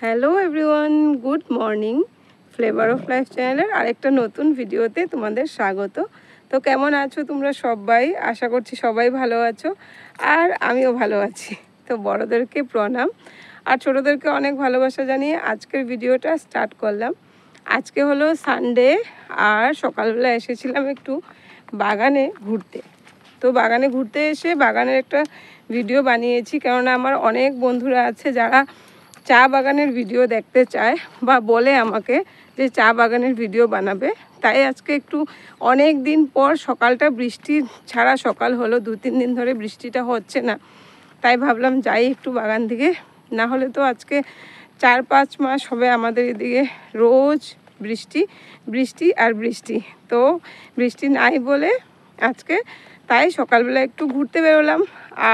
Hello everyone, good morning. Flavour of life চ্যানেলের আরেকটা নতুন ভিডিওতে তোমাদের স্বাগত। তো কেমন আছো তোমরা সবাই? আশা করছি সবাই ভালো আছো, আর আমিও ভালো আছি। তো বড়োদেরকে প্রণাম আর ছোটোদেরকে অনেক ভালোবাসা জানিয়ে আজকের ভিডিওটা স্টার্ট করলাম। আজকে হলো সানডে, আর সকালবেলা এসেছিলাম একটু বাগানে ঘুরতে। তো বাগানে ঘুরতে এসে বাগানের একটা ভিডিও বানিয়েছি, কেননা আমার অনেক বন্ধুরা আছে যারা চা বাগানের ভিডিও দেখতে চায় বা বলে আমাকে যে চা বাগানের ভিডিও বানাবে। তাই আজকে একটু অনেক দিন পর সকালটা বৃষ্টি ছাড়া সকাল হলো, 2-3 দিন ধরে বৃষ্টিটা হচ্ছে না। তাই ভাবলাম যাই একটু বাগান দিকে, না হলে তো আজকে 4-5 মাস হবে আমাদের এদিকে রোজ বৃষ্টি বৃষ্টি আর বৃষ্টি। তো বৃষ্টি নাই বলে আজকে তাই সকালবেলা একটু ঘুরতে বেরোলাম।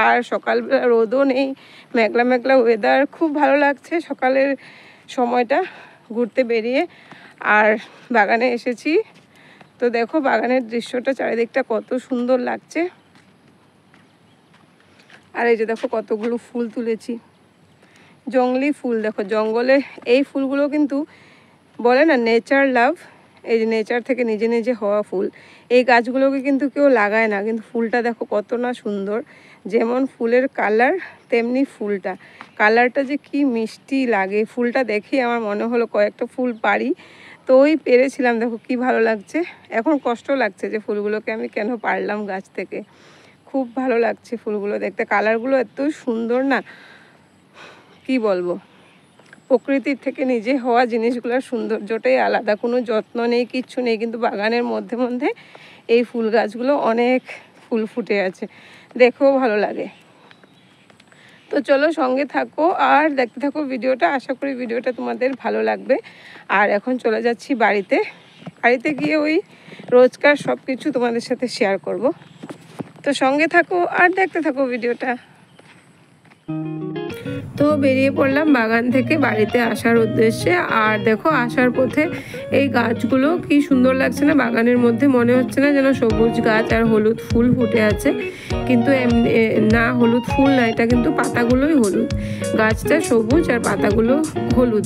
আর সকালবেলা রোদও নেই, মেঘলা মেঘলা ওয়েদার, খুব ভালো লাগছে সকালের সময়টা ঘুরতে বেরিয়ে। আর বাগানে এসেছি, তো দেখো বাগানের দৃশ্যটা চারিদিকটা কত সুন্দর লাগছে। আর এই যে দেখো কতগুলো ফুল তুলেছি, জঙ্গলি ফুল। দেখো জঙ্গলের এই ফুলগুলো কিন্তু বলে না নেচার লাভ, এই যে নেচার থেকে নিজে নিজে হওয়া ফুল। এই গাছগুলোকে কিন্তু কেউ লাগায় না, কিন্তু ফুলটা দেখো কত না সুন্দর। যেমন ফুলের কালার তেমনি ফুলটা, কালারটা যে কি মিষ্টি লাগে। ফুলটা দেখেই আমার মনে হলো কয়েকটা ফুল পারি, তো ওই পেরেছিলাম। দেখো কি ভালো লাগছে। এখন কষ্ট লাগছে যে ফুলগুলোকে আমি কেন পারলাম গাছ থেকে। খুব ভালো লাগছে ফুলগুলো দেখতে, কালারগুলো এত সুন্দর না, কি বলবো। প্রকৃতির থেকে নিজে হওয়া জিনিসগুলোর সৌন্দর্যটাই আলাদা, কোনো যত্ন নেই, কিচ্ছু নেই, কিন্তু বাগানের মধ্যে মধ্যে এই ফুল গাছগুলো অনেক ফুল ফুটে আছে, দেখেও ভালো লাগে। তো চলো সঙ্গে থাকো আর দেখতে থাকো ভিডিওটা, আশা করি ভিডিওটা তোমাদের ভালো লাগবে। আর এখন চলে যাচ্ছি বাড়িতে গিয়ে ওই রোজকার সব কিছু তোমাদের সাথে শেয়ার করব। তো সঙ্গে থাকো আর দেখতে থাকো ভিডিওটা। তো বেরিয়ে পড়লাম বাগান থেকে বাড়িতে আসার উদ্দেশ্যে। আর দেখো আসার পথে এই গাছগুলো কি সুন্দর লাগছে না, বাগানের মধ্যে মনে হচ্ছে না যেন সবুজ গাছ আর হলুদ ফুল ফুটে আছে, কিন্তু এমনি না, হলুদ ফুল না, এটা কিন্তু পাতাগুলোই হলুদ। গাছটা সবুজ আর পাতাগুলো হলুদ,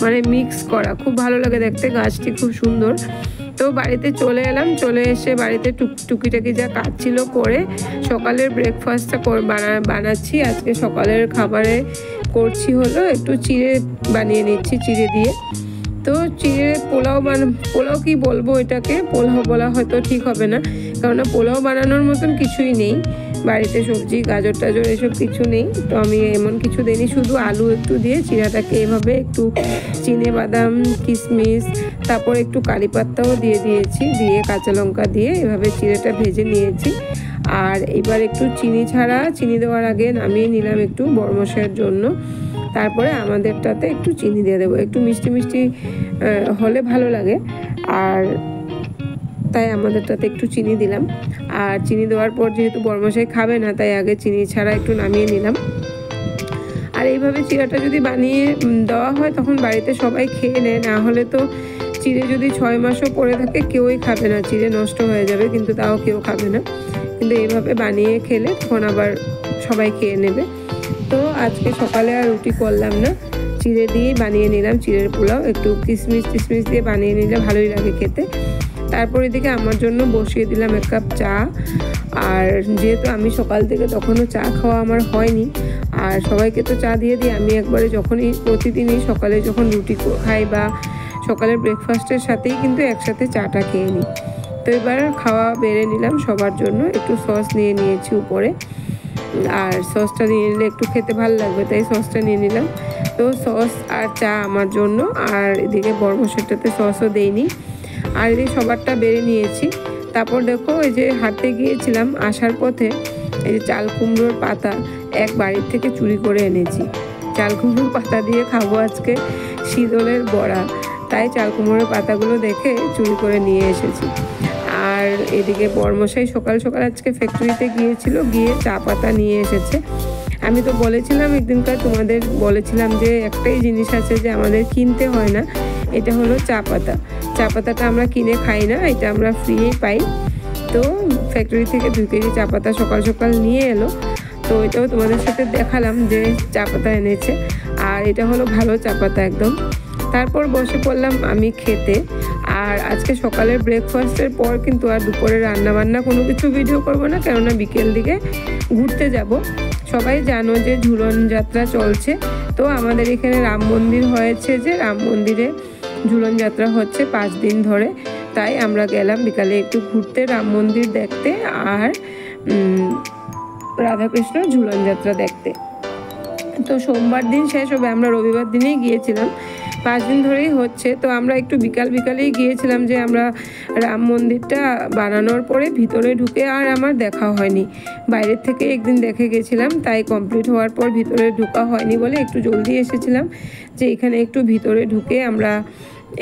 মানে মিক্স করা, খুব ভালো লাগে দেখতে, গাছটি খুব সুন্দর। তো বাড়িতে চলে এলাম, চলে এসে বাড়িতে টুকিটাকি যা কাজ ছিল করে সকালের ব্রেকফাস্টটা বানাচ্ছি। আজকে সকালের খাবারে করছি হলো একটু চিড়ে বানিয়ে নিচ্ছি, চিড়ে দিয়ে। তো চিড়ে পোলাও কি বলবো, এটাকে পোলাও বলা হয়তো ঠিক হবে না, কেননা পোলাও বানানোর মতন কিছুই নেই বাড়িতে, সবজি গাজর টাজর এসব কিছু নেই। তো আমি এমন কিছু দিইনি, শুধু আলু একটু দিয়ে চিড়াটাকে এভাবে একটু চিনে বাদাম কিশমিশ তারপর একটু কারি পাতাও দিয়ে দিয়েছি, দিয়ে কাঁচা লঙ্কা দিয়ে এভাবে চিড়েটা ভেজে নিয়েছি। আর এবার একটু চিনি দেওয়ার আগে নামিয়ে নিলাম একটু বড়মশাইয়ের জন্য। তারপরে আমাদেরটাতে একটু চিনি দিয়ে দেবো, একটু মিষ্টি মিষ্টি হলে ভালো লাগে, আর তাই আমাদেরটাতে একটু চিনি দিলাম। আর চিনি দেওয়ার পর যেহেতু বড়মশাই খাবে না, তাই আগে চিনি ছাড়া একটু নামিয়ে নিলাম। আর এইভাবে চিড়াটা যদি বানিয়ে দেওয়া হয় তখন বাড়িতে সবাই খেয়ে নেয়, না হলে তো চিড়ে যদি 6 মাসও পড়ে থাকে কেউই খাবে না, চিড়ে নষ্ট হয়ে যাবে, কিন্তু তাও কেউ খাবে না। কিন্তু এইভাবে বানিয়ে খেলে তখন আবার সবাই খেয়ে নেবে। তো আজকে সকালে আর রুটি করলাম না, চিড়ে দিয়েই বানিয়ে নিলাম চিড়ের পোলাও, একটু কিশমিশ দিয়ে বানিয়ে নিলে ভালোই লাগে খেতে। তারপর এদিকে আমার জন্য বসিয়ে দিলাম 1 কাপ চা। আর যেহেতু আমি সকাল থেকে তখনও চা খাওয়া আমার হয়নি, আর সবাইকে তো চা দিয়ে দিই, আমি একবারে যখনই প্রতিদিনই সকালে যখন রুটি খাই বা সকালের ব্রেকফাস্টের সাথেই কিন্তু একসাথে চাটা খেয়ে নিই। তো এবার খাওয়া বেড়ে নিলাম সবার জন্য, একটু সস নিয়ে নিয়েছি উপরে, আর সসটা নিয়ে নিলে একটু খেতে ভালো লাগবে, তাই সসটা নিয়ে নিলাম। তো সস আর চা আমার জন্য, আর এদিকে বড়মশাইটাতে সসও দেইনি। আর এদিকে সবারটা বেড়ে নিয়েছি। তারপর দেখো এই যে হাঁটতে গিয়েছিলাম, আসার পথে এই যে চাল কুমড়োর পাতা এক বাড়ির থেকে চুরি করে এনেছি। চাল কুমড়োর পাতা দিয়ে খাবো আজকে শীতলের বড়া, তাই চাল কুমড়োর পাতাগুলো দেখে চুরি করে নিয়ে এসেছি। আর এদিকে বড়মশাই সকাল সকাল আজকে ফ্যাক্টরিতে গিয়েছিল, গিয়ে চা পাতা নিয়ে এসেছে। আমি তো বলেছিলাম একদিনকার, তোমাদের বলেছিলাম যে একটাই জিনিস আছে যে আমাদের কিনতে হয় না, এটা হলো চা পাতা। চা পাতাটা আমরা কিনে খাই না, এটা আমরা ফ্রিই পাই। তো ফ্যাক্টরি থেকে 2 কেজি চা পাতা সকাল সকাল নিয়ে এলো। তো এটাও তোমাদের সাথে দেখালাম যে চা পাতা এনেছে, আর এটা হলো ভালো চা পাতা একদম। তারপর বসে পড়লাম আমি খেতে। আর আজকে সকালের ব্রেকফাস্টের পর কিন্তু আর দুপুরে রান্নাবান্না কোনো কিছু ভিডিও করব না, কেননা বিকেল দিকে ঘুরতে যাব। সবাই জানো যে ঝুলন যাত্রা চলছে, তো আমাদের এখানে রাম মন্দির হয়েছে, যে রাম মন্দিরে ঝুলন যাত্রা হচ্ছে 5 দিন ধরে। তাই আমরা গেলাম বিকালে একটু ঘুরতে, রাম মন্দির দেখতে আর রাধাকৃষ্ণ ঝুলন যাত্রা দেখতে। তো সোমবার দিন শেষ হবে, আমরা রবিবার দিনেই গিয়েছিলাম, 5 দিন ধরেই হচ্ছে। তো আমরা একটু বিকালেই গিয়েছিলাম, যে আমরা রাম মন্দিরটা বানানোর পরে ভিতরে ঢুকে আর আমার দেখা হয়নি, বাইরের থেকে একদিন দেখে গেছিলাম, তাই কমপ্লিট হওয়ার পর ভিতরে ঢোকা হয়নি বলে একটু জলদি এসেছিলাম, যে এখানে একটু ভিতরে ঢুকে আমরা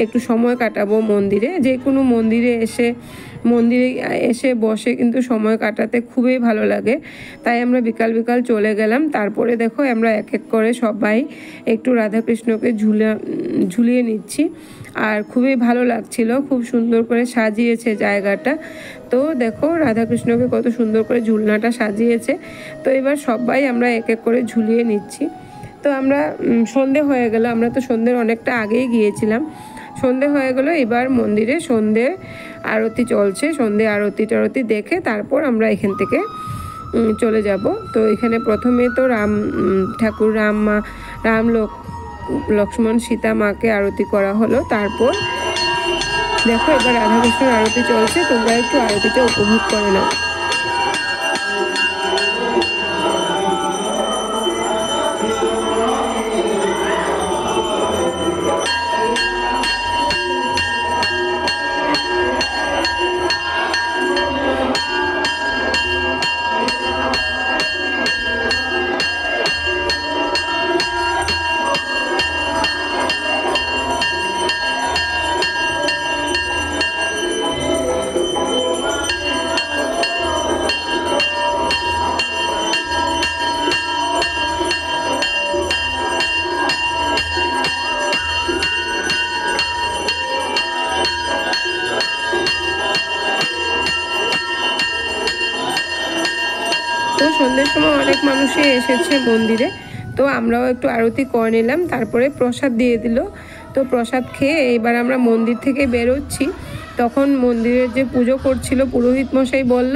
একটু সময় কাটাবো মন্দিরে। যে কোনো মন্দিরে এসে বসে কিন্তু সময় কাটাতে খুবই ভালো লাগে, তাই আমরা বিকাল চলে গেলাম। তারপরে দেখো আমরা এক এক করে সবাই একটু রাধাকৃষ্ণকে ঝুলিয়ে নিচ্ছি, আর খুবই ভালো লাগছিল, খুব সুন্দর করে সাজিয়েছে জায়গাটা। তো দেখো রাধাকৃষ্ণকে কত সুন্দর করে ঝুলনাটা সাজিয়েছে। তো এবার সবাই আমরা এক এক করে ঝুলিয়ে নিচ্ছি। তো আমরা সন্ধে হয়ে গেল, আমরা তো সন্ধ্যের অনেকটা আগেই গিয়েছিলাম, সন্ধে হয়ে গেল। এবার মন্দিরে সন্ধে আরতি চলছে, সন্ধে আরতি দেখে তারপর আমরা এখান থেকে চলে যাব। তো এখানে প্রথমে তো ঠাকুর রাম লক্ষ্মণ সীতা মাকে আরতি করা হলো। তারপর দেখো এবার রাধাকৃষ্ণের আরতি চলছে, তোমরা একটু আরতিটা উপভোগ করে নাও। তো সন্ধ্যের সময় অনেক মানুষই এসেছে মন্দিরে, তো আমরাও একটু আরতি করে নিলাম। তারপরে প্রসাদ দিয়ে দিল, তো প্রসাদ খেয়ে এবার আমরা মন্দির থেকে বেরোচ্ছি। তখন মন্দিরের যে পুজো করছিল পুরোহিত মশাই বলল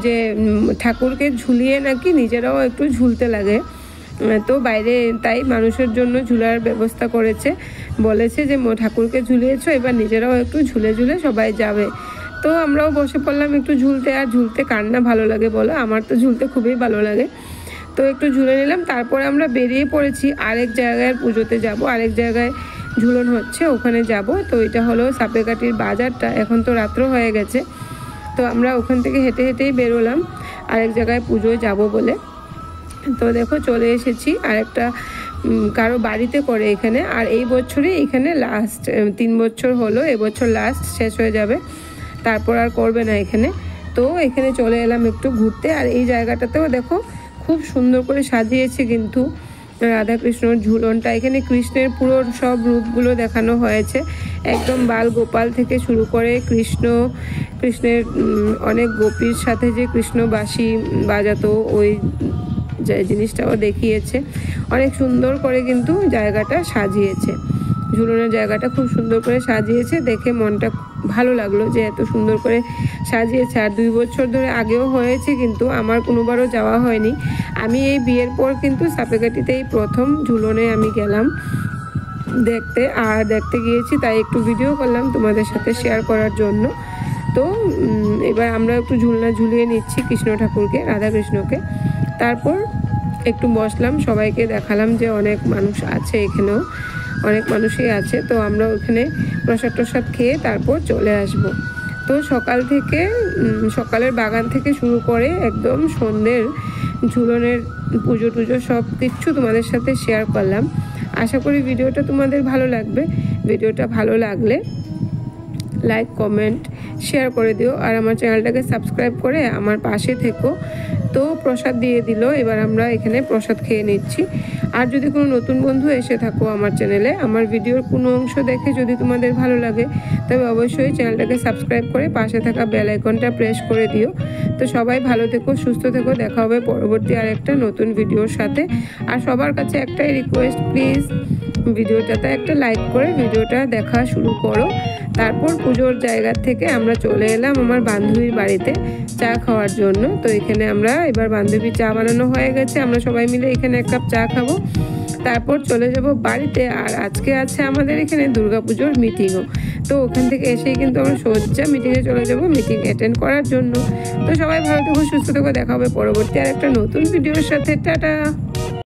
যে ঠাকুরকে ঝুলিয়ে নাকি নিজেরাও একটু ঝুলতে লাগে, তো বাইরে তাই মানুষের জন্য ঝুলার ব্যবস্থা করেছে, বলেছে যে ঠাকুরকে ঝুলিয়েছো, এবার নিজেরাও একটু ঝুলে সবাই যাবে। তো আমরাও বসে পড়লাম একটু ঝুলতে। আর ঝুলতে কার না ভালো লাগে বলো, আমার তো ঝুলতে খুবই ভালো লাগে। তো একটু ঝুলে নিলাম, তারপরে আমরা বেরিয়ে পড়েছি আরেক জায়গায় পুজোতে যাব, আরেক জায়গায় ঝুলন হচ্ছে ওখানে যাব। তো এটা হলো সাপেকাঠির বাজারটা, এখন তো রাত্র হয়ে গেছে, তো আমরা ওখান থেকে হেঁটেই বেরোলাম আরেক জায়গায় পুজোয় যাব বলে। তো দেখো চলে এসেছি আরেকটা কারো বাড়িতে করে এখানে, আর এই বছরই এখানে লাস্ট 3 বছর হলো, এবছর লাস্ট শেষ হয়ে যাবে, তারপর আর করবে না এখানে। তো এখানে চলে এলাম একটু ঘুরতে। আর এই জায়গাটাতেও দেখো খুব সুন্দর করে সাজিয়েছে কিন্তু রাধাকৃষ্ণর ঝুলনটা। এখানে কৃষ্ণের পুরো সব রূপগুলো দেখানো হয়েছে, একদম বাল গোপাল থেকে শুরু করে কৃষ্ণের অনেক গোপীর সাথে যে কৃষ্ণ বাঁশি বাজাতো ওই জিনিসটাও দেখিয়েছে। অনেক সুন্দর করে কিন্তু জায়গাটা সাজিয়েছে, ঝুলনের জায়গাটা খুব সুন্দর করে সাজিয়েছে, দেখে মনটা ভালো লাগলো যে এত সুন্দর করে সাজিয়েছে। আর 2 বছর ধরে আগেও হয়েছে, কিন্তু আমার কোনোবারও যাওয়া হয়নি। আমি এই বিয়ের পর কিন্তু সাপেকাঠিতেই প্রথম ঝুলনে আমি গেলাম দেখতে, আর দেখতে গিয়েছি তাই একটু ভিডিও করলাম তোমাদের সাথে শেয়ার করার জন্য। তো এবার আমরা একটু ঝুলনা ঝুলিয়ে নিচ্ছি কৃষ্ণ ঠাকুরকে, রাধাকৃষ্ণকে। তারপর একটু বসলাম, সবাইকে দেখালাম যে অনেক মানুষ আছে, এখানেও অনেক মানুষই আছে। তো আমরা ওখানে প্রসাদ খেয়ে তারপর চলে আসব। তো সকালের বাগান থেকে শুরু করে একদম সন্ধ্যের ঝুলনের পুজো টুজো সব কিছু তোমাদের সাথে শেয়ার করলাম। আশা করি ভিডিওটা তোমাদের ভালো লাগবে। ভিডিওটা ভালো লাগলে লাইক কমেন্ট শেয়ার করে দিও, আর আমার চ্যানেলটাকে সাবস্ক্রাইব করে আমার পাশে থেকো। তো প্রসাদ দিয়ে দিল, এবার আমরা এখানে প্রসাদ খেয়ে নিচ্ছি। আর যদি কোনো নতুন বন্ধু এসে থাকো আমার চ্যানেলে, আমার ভিডিওর কোনো অংশ দেখে যদি তোমাদের ভালো লাগে তবে অবশ্যই চ্যানেলটাকে সাবস্ক্রাইব করে পাশে থাকা বেল আইকনটা প্রেস করে দিও। তো সবাই ভালো থেকো, সুস্থ থেকো, দেখা হবে পরবর্তী আরেকটা নতুন ভিডিওর সাথে। আর সবার কাছে একটাই রিকোয়েস্ট, প্লিজ ভিডিওটাতে একটা লাইক করে ভিডিওটা দেখা শুরু করো। তারপর পুজোর জায়গা থেকে আমরা চলে এলাম আমার বান্ধবীর বাড়িতে চা খাওয়ার জন্য। তো এখানে আমরা এবার বান্ধবী চা বানানো হয়ে গেছে, আমরা সবাই মিলে এখানে এক কাপ চা খাবো, তারপর চলে যাব বাড়িতে। আর আজকে আছে আমাদের এখানে দুর্গাপুজোর মিটিংও, তো ওখান থেকে এসেই কিন্তু আমরা সোজা মিটিংয়ে চলে যাব মিটিং অ্যাটেন্ড করার জন্য। তো সবাই ভালো থেকো, সুস্থ থেকো, দেখা হবে পরবর্তী আর একটা নতুন ভিডিওর সাথে। টাটা।